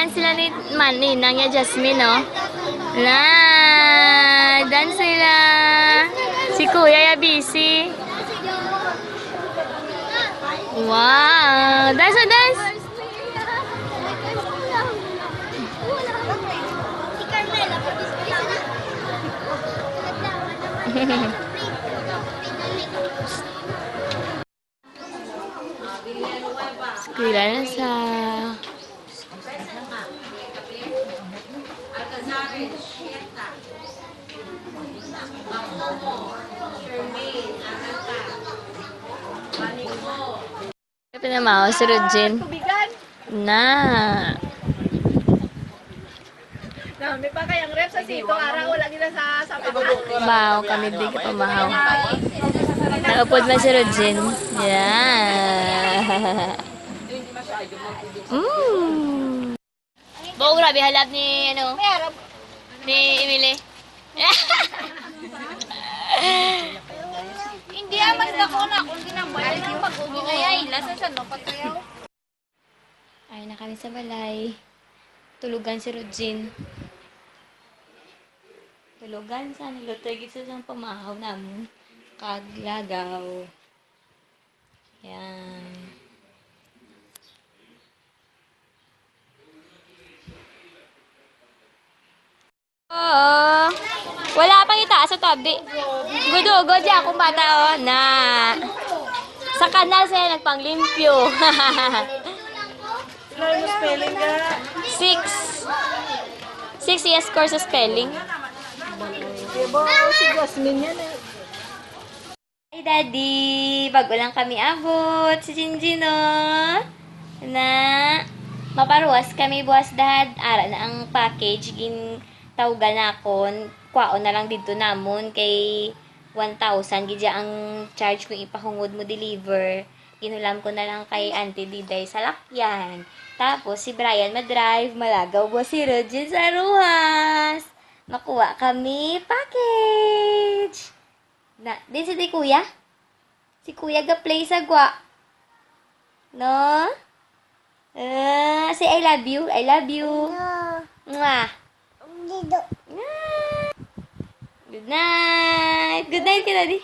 Nag-dance sila ni Ninang niya Jasmine, no? Na, dance sila. Si Kuya ya busy. Wow, dance na dance. Sekolah na sa Kapit na mao, si Rujin. Na. May pa kayang rep sa sito, araw wala nila sa Bao kami di ka pamahaw. Nakapod man si Rujin. Yeah. Bao grabe halap ni ni Emily. Hindi mas dako na kung ginambay ng pag-uwi na yay. Lasa sa no patayaw. Ay na kami sa balay. Tulugan si Rujin. Tulugan sa nilutoy gito sa pamahaw namo. Kaglagaw. Yan. Oo. Wala pang itaas sa tabi. Gudugo di akong bata, oh. Na. Sa kanal siya nagpanglimpyo. Ano spelling ka? 6 years course sa spelling. Diba si Jasmine yan eh. Hi, Daddy! Bago lang kami abot. Si Jinjin, oh. Na, maparuwas kami buwas dahad. Ara na ang package. Gintawgan na akon. Kwaon na lang dito namon kay 1,000. Gidya ang charge kung ipahungod mo deliver. Ginulam ko na lang kay Auntie Diday sa lakyan. Tapos, si Brian madrive. Malagaw buwas si Rujin sa ruhas. Makuha kami package. Na, din si Kuya? Si Kuya ga-play sa gwa. No? Say I love you. I love you. Mwah. Good night. Good night ka, Daddy.